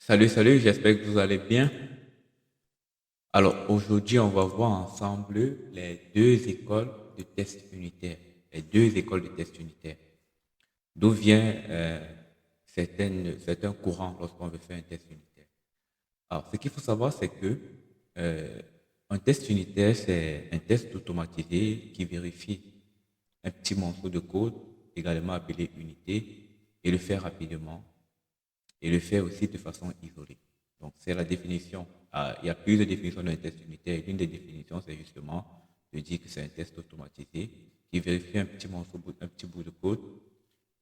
Salut, salut, j'espère que vous allez bien. Alors aujourd'hui, on va voir ensemble les deux écoles de tests unitaires. Les deux écoles de tests unitaires. D'où vient certains courants lorsqu'on veut faire un test unitaire. Alors, ce qu'il faut savoir, c'est que euh, un test unitaire, c'est un test automatisé qui vérifie un petit morceau de code, également appelé unité, et le fait rapidement et le faire aussi de façon isolée. Donc, c'est la définition. Il y a plusieurs définitions d'un test unitaire. L'une des définitions, c'est justement de dire que c'est un test automatisé qui vérifie un petit morceau, un petit bout de code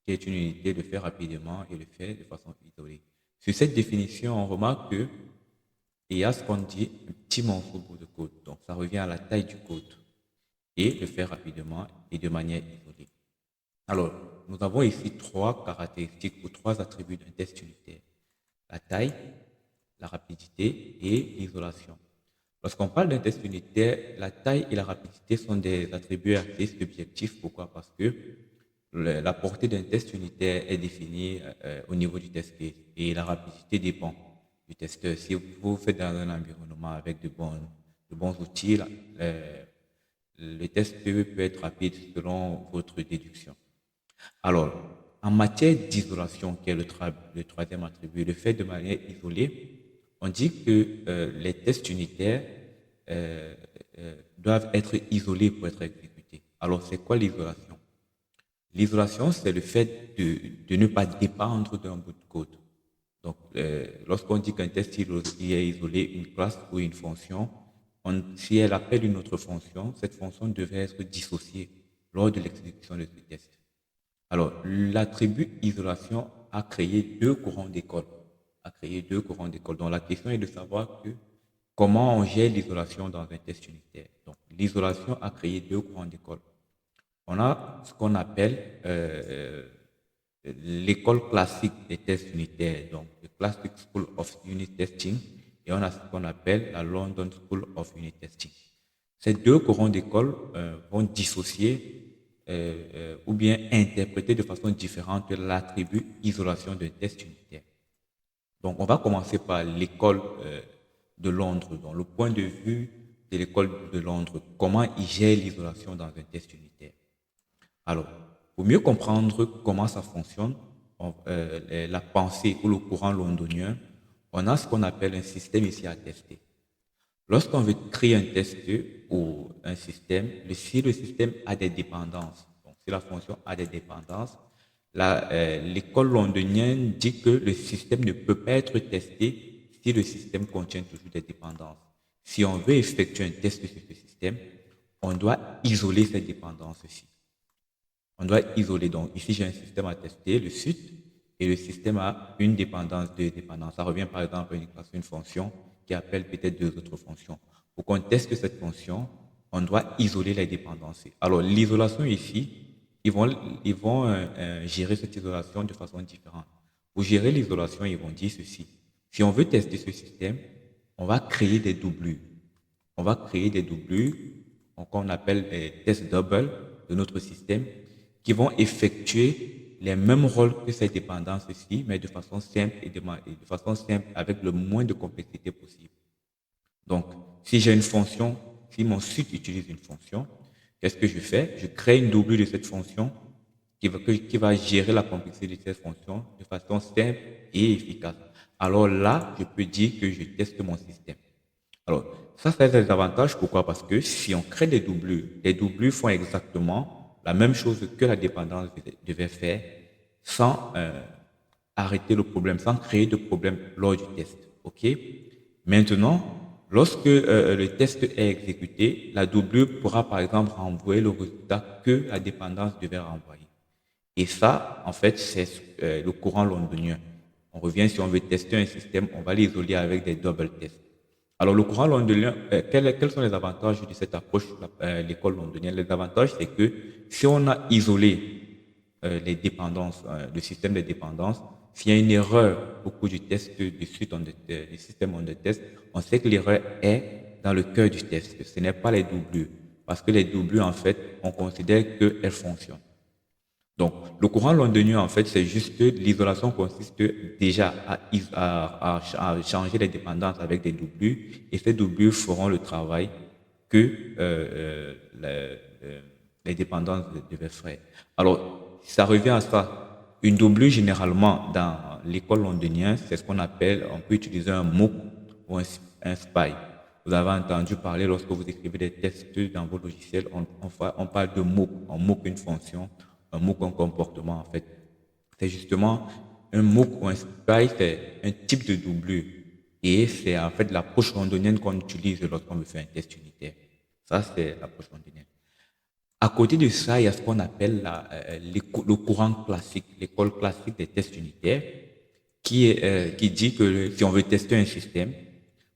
qui est une unité, le fait rapidement et le fait de façon isolée. Sur cette définition, on remarque que il y a ce qu'on dit un petit morceau bout de code. Donc, ça revient à la taille du code et le faire rapidement et de manière isolée. Alors, nous avons ici trois caractéristiques ou trois attributs d'un test unitaire. La taille, la rapidité et l'isolation. Lorsqu'on parle d'un test unitaire, la taille et la rapidité sont des attributs assez subjectifs. Pourquoi? Parce que la portée d'un test unitaire est définie au niveau du test case et la rapidité dépend du testeur. Si vous faites dans un environnement avec de bons outils, le test peut être rapide selon votre déduction. Alors, en matière d'isolation, qui est le troisième attribut, le fait de manière isolée, on dit que les tests unitaires doivent être isolés pour être exécutés. Alors, c'est quoi l'isolation? L'isolation, c'est le fait de ne pas dépendre d'un bout de code. Donc, lorsqu'on dit qu'un test est isolé, une classe ou une fonction, si elle appelle une autre fonction, cette fonction devrait être dissociée lors de l'exécution de ce test. Alors, l'attribut isolation a créé deux courants d'école. A créé deux courants d'école. Donc, la question est de savoir comment on gère l'isolation dans un test unitaire. Donc, l'isolation a créé deux courants d'école. On a ce qu'on appelle l'école classique des tests unitaires, donc the Classic School of Unit Testing, et on a ce qu'on appelle la London School of Unit Testing. Ces deux courants d'école vont dissocier ou bien interpréter de façon différente l'attribut isolation d'un test unitaire. Donc, on va commencer par l'école de Londres. Donc, le point de vue de l'école de Londres, comment il gère l'isolation dans un test unitaire. Alors, pour mieux comprendre comment ça fonctionne, la pensée ou le courant londonien, on a ce qu'on appelle un système ici à tester. Lorsqu'on veut créer un test ou un système, si le système a des dépendances, donc si la fonction a des dépendances, l'école londonienne dit que le système ne peut pas être testé si le système contient toujours des dépendances. Si on veut effectuer un test sur ce système, on doit isoler ces dépendances-ci. On doit isoler. Donc, ici, j'ai un système à tester, le sud, et le système a une dépendance, deux dépendances. Ça revient par exemple à une fonction qui appelle peut-être deux autres fonctions. Pour qu'on teste cette fonction, on doit isoler les dépendances. Alors, l'isolation ici, ils vont gérer cette isolation de façon différente. Pour gérer l'isolation, ils vont dire ceci. Si on veut tester ce système, on va créer des doublures. On va créer des doublures, qu'on appelle des tests doubles de notre système, qui vont effectuer les mêmes rôles que ces dépendances-ci, mais de façon simple et de façon simple avec le moins de complexité possible. Donc, si j'ai une fonction, si mon site utilise une fonction, qu'est-ce que je fais? Je crée une doublure de cette fonction qui va gérer la complexité de cette fonction de façon simple et efficace. Alors là, je peux dire que je teste mon système. Alors, ça a des avantages. Pourquoi? Parce que si on crée des doublures, les doublures font exactement la même chose que la dépendance devait faire sans arrêter le problème, sans créer de problème lors du test. OK? Maintenant, lorsque le test est exécuté, la doublure pourra par exemple renvoyer le résultat que la dépendance devait renvoyer. Et ça, en fait, c'est le courant londonien. On revient, si on veut tester un système, on va l'isoler avec des double tests. Alors, le courant londonien, quels sont les avantages de cette approche, l'école londonienne? Les avantages, c'est que si on a isolé les dépendances, le système de dépendance, s'il y a une erreur au cours du test, du système on the test, on sait que l'erreur est dans le cœur du test. Ce n'est pas les doublures. Parce que les doublures, en fait, on considère qu'elles fonctionnent. Donc, le courant londonien, en fait, c'est juste l'isolation consiste déjà à changer les dépendances avec des doublures et ces doublures feront le travail que les dépendances devaient faire. Alors, ça revient à ça. Une doublure, généralement, dans l'école londonienne, c'est ce qu'on appelle, on peut utiliser un MOOC ou un SPY. Vous avez entendu parler lorsque vous écrivez des tests dans vos logiciels, on parle de MOOC. On MOOC une fonction, un MOOC un comportement en fait. C'est justement un MOOC ou un SPY, c'est un type de doublure. Et c'est en fait l'approche londonienne qu'on utilise lorsqu'on veut faire un test unitaire. Ça, c'est l'approche londonienne. À côté de ça, il y a ce qu'on appelle le courant classique, l'école classique des tests unitaires, qui dit que si on veut tester un système,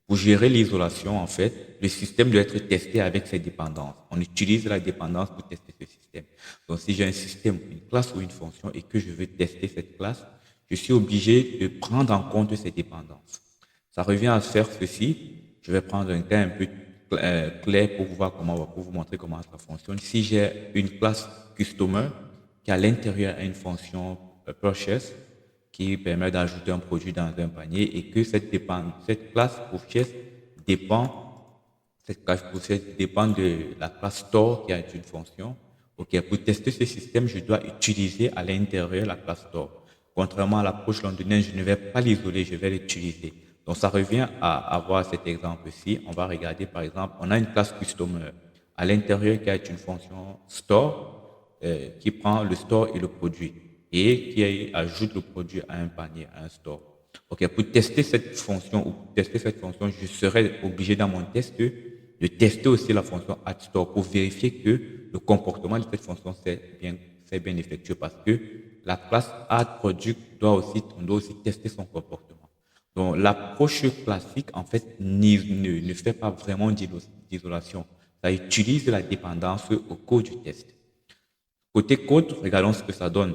pour gérer l'isolation, en fait, le système doit être testé avec ses dépendances. On utilise la dépendance pour tester ce système. Donc, si j'ai un système, une classe ou une fonction et que je veux tester cette classe, je suis obligé de prendre en compte ces dépendances. Ça revient à faire ceci. Je vais prendre un cas un peu clair pour vous montrer comment ça fonctionne. Si j'ai une classe customer qui à l'intérieur a une fonction purchase, qui permet d'ajouter un produit dans un panier et que cette classe purchase dépend, cette classe purchase dépend de la classe store qui a une fonction. Ok, pour tester ce système, je dois utiliser à l'intérieur la classe store. Contrairement à l'approche londonienne, je ne vais pas l'isoler, je vais l'utiliser. Donc, ça revient à avoir cet exemple-ci. On va regarder, par exemple, on a une classe customer à l'intérieur qui a une fonction store qui prend le store et le produit et qui ajoute le produit à un panier, à un store. Ok, pour tester cette fonction ou pour tester cette fonction, je serai obligé dans mon test de tester aussi la fonction add store pour vérifier que le comportement de cette fonction s'est bien effectué parce que la classe add product on doit aussi tester son comportement. Donc, l'approche classique, en fait, ne fait pas vraiment d'isolation. Ça utilise la dépendance au cours du test. Côté code, regardons ce que ça donne.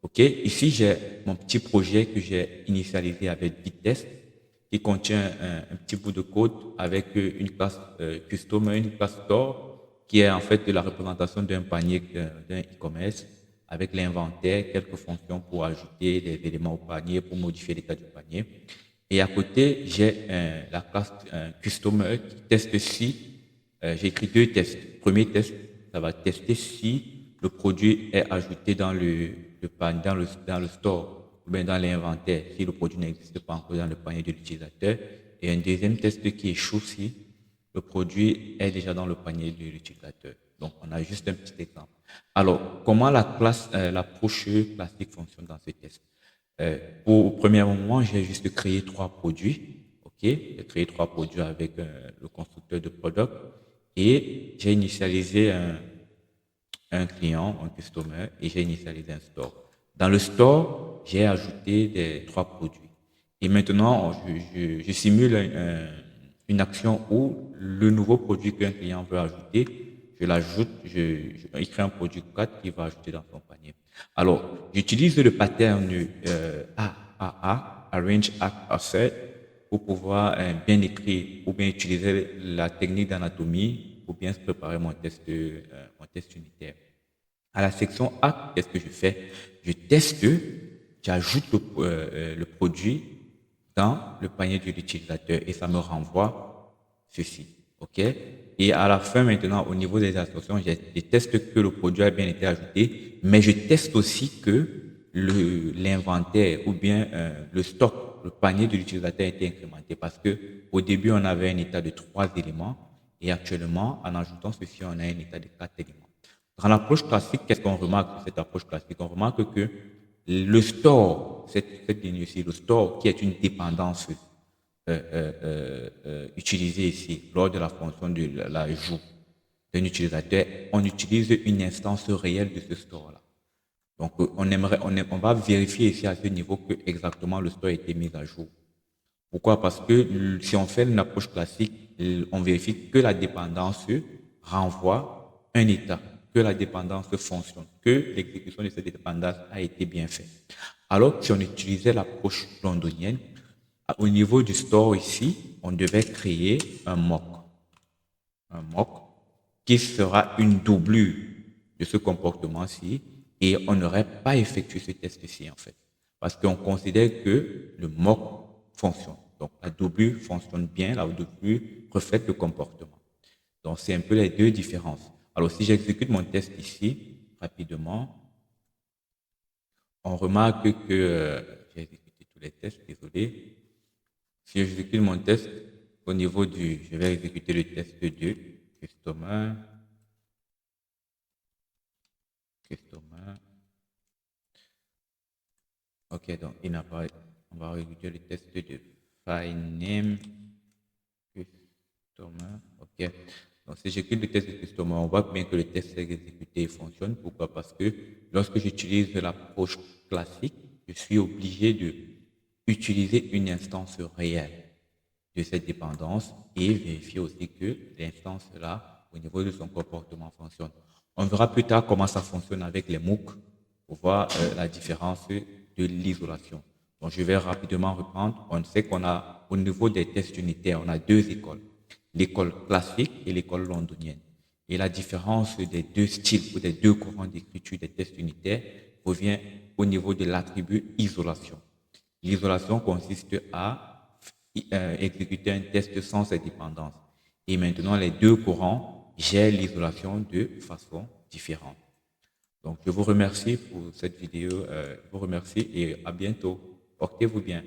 OK, ici, j'ai mon petit projet que j'ai initialisé avec Bittest qui contient un petit bout de code avec une classe custom, une classe store qui est en fait de la représentation d'un panier d'un e-commerce avec l'inventaire, quelques fonctions pour ajouter des éléments au panier, pour modifier l'état du panier. Et à côté, j'ai la classe customer qui teste si, j'ai écrit deux tests. Premier test, ça va tester si le produit est ajouté dans dans le store ou bien dans l'inventaire, si le produit n'existe pas encore dans le panier de l'utilisateur. Et un deuxième test qui échoue si le produit est déjà dans le panier de l'utilisateur. Donc, on a juste un petit exemple. Alors, comment l'approche classique fonctionne dans ce test? Au premier moment, j'ai juste créé trois produits. OK? J'ai créé trois produits avec le constructeur de product et j'ai initialisé un client, un customer et j'ai initialisé un store. Dans le store, j'ai ajouté les trois produits. Et maintenant, je simule une action où le nouveau produit qu'un client veut ajouter, je l'ajoute, il crée un produit 4 qu'il va ajouter dans son panier. Alors, j'utilise le pattern AAA, Arrange Act Asset, pour pouvoir bien écrire ou bien utiliser la technique d'anatomie pour bien se préparer mon test unitaire. À la section A, qu'est-ce que je fais? Je teste, j'ajoute le produit dans le panier de l'utilisateur et ça me renvoie ceci. OK? Et à la fin, maintenant, au niveau des instructions, je teste que le produit a bien été ajouté, mais je teste aussi que l'inventaire ou bien le stock, le panier de l'utilisateur a été incrémenté parce que au début, on avait un état de 3 éléments et actuellement, en ajoutant ceci, on a un état de 4 éléments. Dans l'approche classique, qu'est-ce qu'on remarque sur cette approche classique? On remarque que le store, cette ligne-ci, le store qui est une dépendance utilisée ici lors de la fonction de l'ajout d'un utilisateur, on utilise une instance réelle de ce store-là. Donc, on va vérifier ici à ce niveau que exactement le store a été mis à jour. Pourquoi? Parce que si on fait une approche classique, on vérifie que la dépendance renvoie un état, que la dépendance fonctionne, que l'exécution de cette dépendance a été bien faite. Alors, si on utilisait l'approche londonienne, au niveau du store ici, on devait créer un mock qui sera une doublure de ce comportement-ci et on n'aurait pas effectué ce test-ci en fait. Parce qu'on considère que le mock fonctionne. Donc la W fonctionne bien, la W reflète le comportement. Donc c'est un peu les deux différences. Alors si j'exécute mon test ici, rapidement, on remarque que j'ai exécuté tous les tests, désolé. Si j'exécute mon test au niveau je vais exécuter le test 2, customer, ok, donc il n'a pas, on va exécuter le test de file name, customer, ok. Donc si j'exécute le test de customer, on voit bien que le test est exécuté et fonctionne. Pourquoi? Parce que lorsque j'utilise l'approche classique, je suis obligé de utiliser une instance réelle de cette dépendance et vérifier aussi que l'instance là, au niveau de son comportement, fonctionne. On verra plus tard comment ça fonctionne avec les MOOC pour voir la différence de l'isolation. Donc, je vais rapidement reprendre. On sait qu'on a, au niveau des tests unitaires, on a deux écoles. L'école classique et l'école londonienne. Et la différence des deux styles ou des deux courants d'écriture des tests unitaires revient au niveau de l'attribut isolation. L'isolation consiste à exécuter un test sans cette dépendance. Et maintenant, les deux courants gèrent l'isolation de façon différente. Donc, je vous remercie pour cette vidéo. Je vous remercie et à bientôt. Portez-vous bien.